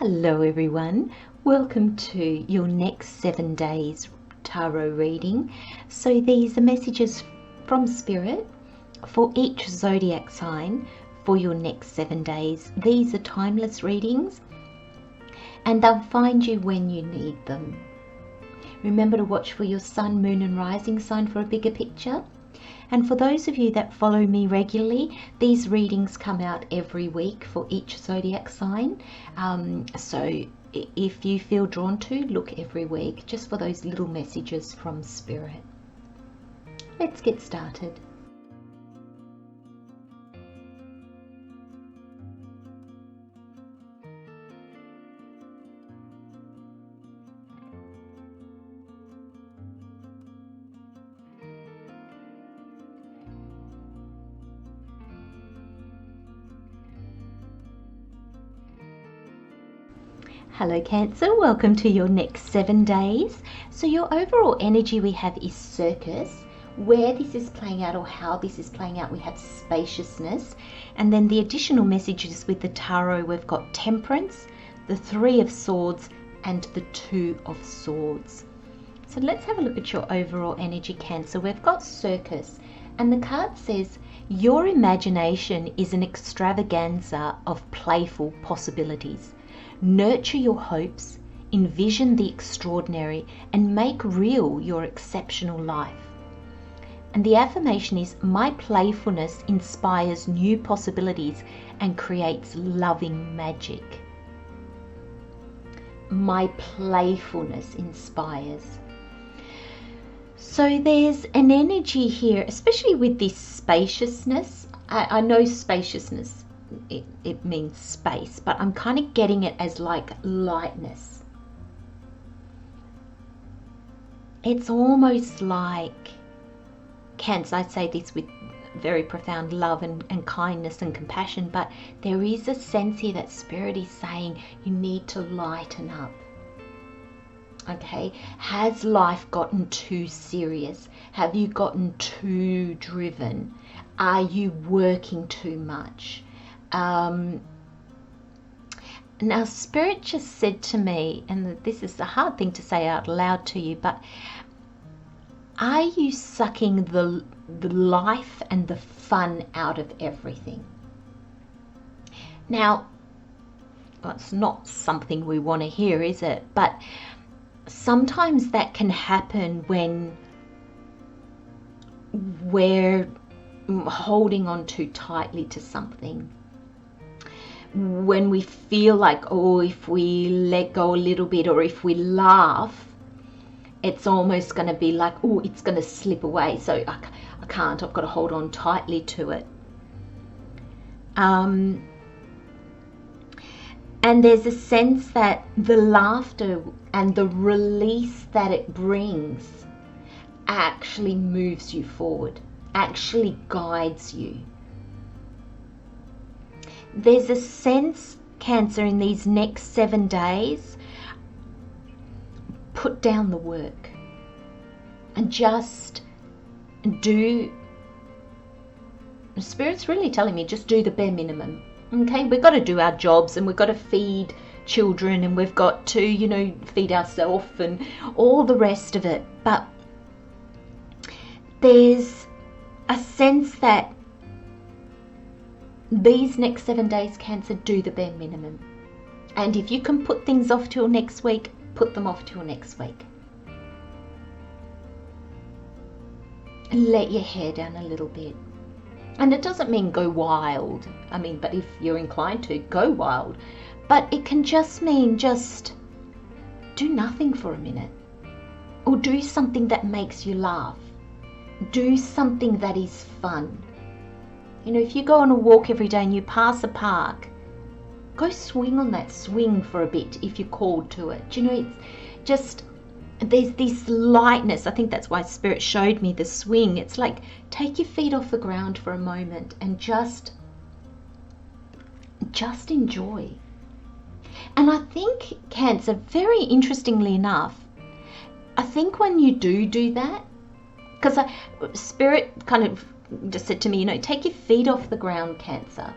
Hello everyone, welcome to your next 7 days tarot reading. So these are messages from Spirit for each zodiac sign for your next 7 days. These are timeless readings and they'll find you when you need them. Remember to watch for your sun, moon and rising sign for a bigger picture. And for those of you that follow me regularly, these readings come out every week for each zodiac sign. So if you feel drawn to, look every week just for those little messages from Spirit. Let's get started. Hello Cancer, welcome to your next 7 days. So your overall energy we have is circus. Where this is playing out or how this is playing out, we have spaciousness. And then the additional messages with the tarot, we've got temperance, the 3 of swords and the 2 of swords. So let's have a look at your overall energy, Cancer. We've got circus and the card says your imagination is an extravaganza of playful possibilities. Nurture your hopes, envision the extraordinary, and make real your exceptional life. And the affirmation is, my playfulness inspires new possibilities and creates loving magic. My playfulness inspires. So there's an energy here, especially with this spaciousness. I know spaciousness, it means space, but I'm kind of getting it as like lightness. It's almost like, Cancer, I say this with very profound love and kindness and compassion, but there is a sense here that Spirit is saying you need to lighten up. Okay, has life gotten too serious? Have you gotten too driven? Are you working too much? Now Spirit just said to me, and this is a hard thing to say out loud to you, but are you sucking the life and the fun out of everything? Now, that's not something we want to hear, is it? But sometimes that can happen when we're holding on too tightly to something. When we feel like, oh, if we let go a little bit or if we laugh, it's almost going to be like, oh, it's going to slip away. So I can't, I've got to hold on tightly to it. And there's a sense that the laughter and the release that it brings actually moves you forward, actually guides you. There's a sense, Cancer, in these next 7 days, put down the work and just do, Spirit's really telling me, just do the bare minimum. Okay, we've got to do our jobs and we've got to feed children and we've got to, feed ourselves and all the rest of it. But there's a sense that these next 7 days, Cancer, do the bare minimum. And if you can put things off till next week, put them off till next week. Let your hair down a little bit. And it doesn't mean go wild. But if you're inclined to, go wild. But it can just mean just do nothing for a minute. Or do something that makes you laugh. Do something that is fun. If you go on a walk every day and you pass a park, go swing on that swing for a bit if you're called to it. It's just, there's this lightness. I think that's why Spirit showed me the swing. It's like, take your feet off the ground for a moment and just enjoy. And I think, Cancer, very interestingly enough, I think when you do that, because Spirit kind of just said to me, take your feet off the ground, Cancer.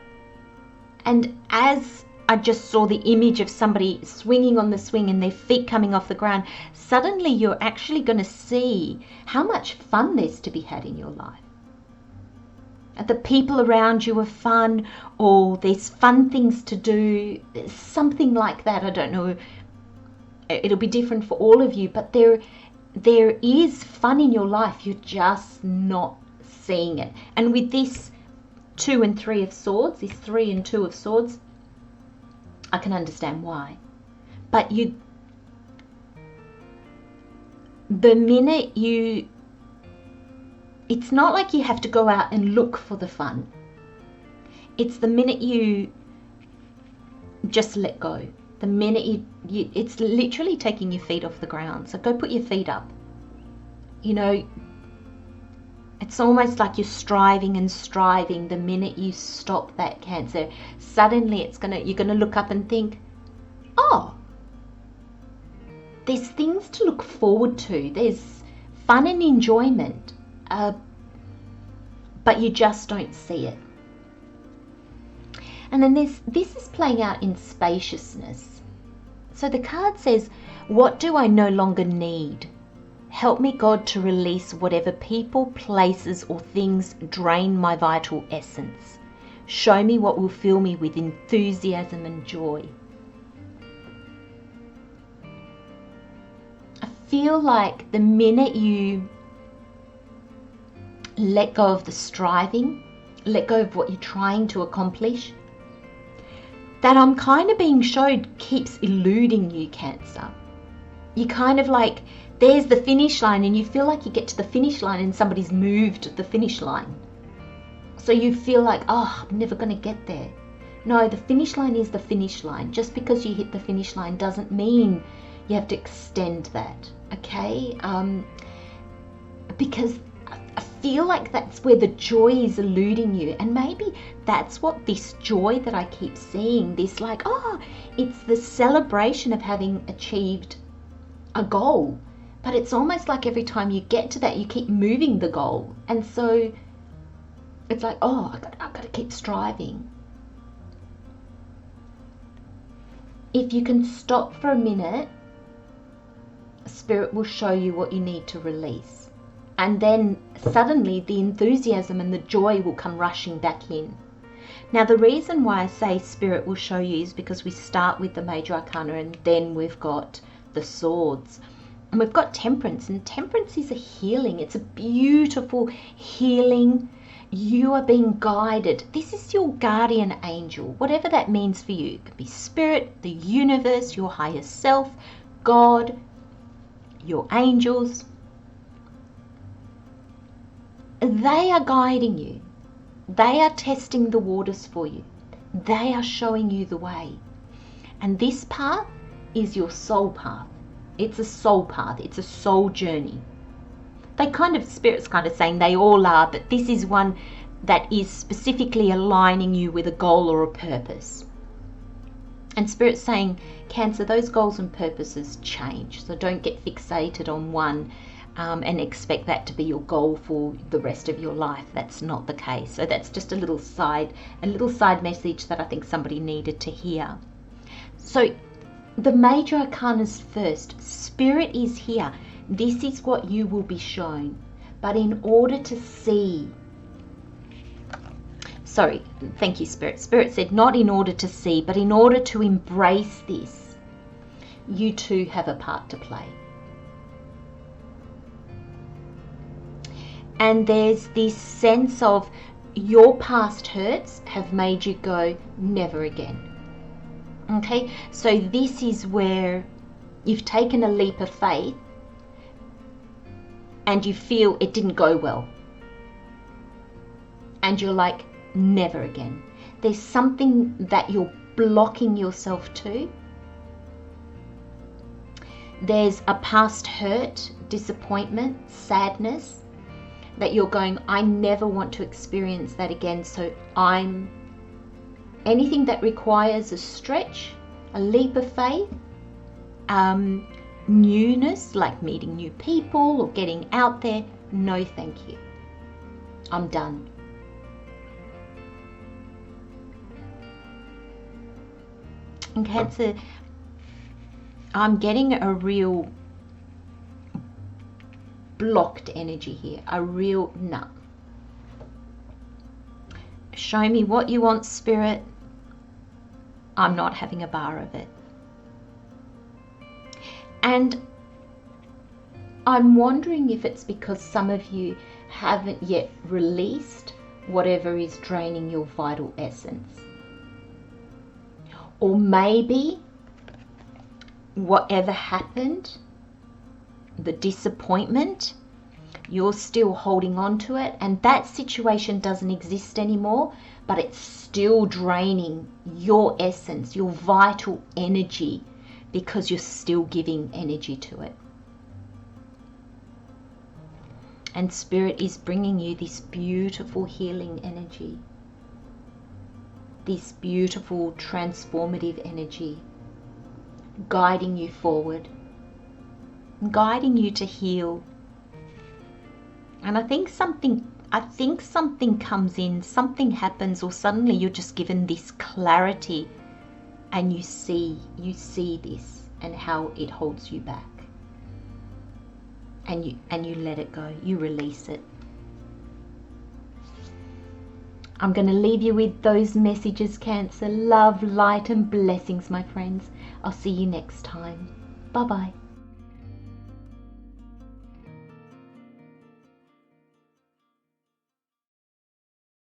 And as I just saw the image of somebody swinging on the swing and their feet coming off the ground. Suddenly you're actually going to see how much fun there's to be had in your life. The people around you are fun, or there's fun things to do, something like that. I don't know. It'll be different for all of you, but there is fun in your life. You're just not seeing it. And with this 2 and 3 of swords, this 3 and 2 of swords, I can understand why. But the minute it's not like you have to go out and look for the fun. It's the minute you just let go. The minute it's literally taking your feet off the ground. So go put your feet up. You know, it's almost like you're striving and striving. The minute you stop that, Cancer, suddenly you're gonna look up and think, oh, there's things to look forward to. There's fun and enjoyment. But you just don't see it. And then this is playing out in spaciousness. So the card says, what do I no longer need? Help me, God, to release whatever people, places, or things drain my vital essence. Show me what will fill me with enthusiasm and joy. I feel like the minute you let go of the striving, let go of what you're trying to accomplish, that I'm kind of being showed keeps eluding you, Cancer. You kind of like, there's the finish line, and you feel like you get to the finish line and somebody's moved the finish line. So you feel like, oh, I'm never going to get there. No, the finish line is the finish line. Just because you hit the finish line doesn't mean you have to extend that, okay? Because I feel like that's where the joy is eluding you. And maybe that's what this joy that I keep seeing, this like, oh, it's the celebration of having achieved a goal. But it's almost like every time you get to that, you keep moving the goal. And so it's like, oh, I've got to keep striving. If you can stop for a minute, Spirit will show you what you need to release. And then suddenly the enthusiasm and the joy will come rushing back in. Now, the reason why I say Spirit will show you is because we start with the Major Arcana and then we've got the swords. And we've got Temperance, and Temperance is a healing. It's a beautiful healing. You are being guided. This is your guardian angel, whatever that means for you. It could be Spirit, the universe, your higher self, God, your angels. They are guiding you. They are testing the waters for you. They are showing you the way. And this path is your soul path. It's a soul path. It's a soul journey. Spirit's kind of saying they all are, but this is one that is specifically aligning you with a goal or a purpose. And Spirit's saying, Cancer, those goals and purposes change. So don't get fixated on one and expect that to be your goal for the rest of your life. That's not the case. So that's just a little side message that I think somebody needed to hear. So the Major Arcanas first. Spirit is here. This is what you will be shown. But in order to see, thank you, Spirit. Spirit said not in order to see, but in order to embrace this, you too have a part to play. And there's this sense of your past hurts have made you go, never again. Okay, so this is where you've taken a leap of faith and you feel it didn't go well. And you're like, never again. There's something that you're blocking yourself to. There's a past hurt, disappointment, sadness that you're going, I never want to experience that again. So anything that requires a stretch, a leap of faith, newness, like meeting new people or getting out there, no thank you. I'm done. And Cancer, I'm getting a real blocked energy here, a real no. Show me what you want, Spirit. I'm not having a bar of it. And I'm wondering if it's because some of you haven't yet released whatever is draining your vital essence. Or maybe whatever happened, the disappointment, you're still holding on to it, and that situation doesn't exist anymore, but it's still draining your essence, your vital energy, because you're still giving energy to it. And Spirit is bringing you this beautiful healing energy, this beautiful transformative energy, guiding you forward, guiding you to heal. And I think something comes in, something happens, or suddenly you're just given this clarity, and you see this and how it holds you back. And you let it go, you release it. I'm going to leave you with those messages, Cancer. Love, light and blessings, my friends. I'll see you next time. Bye-bye.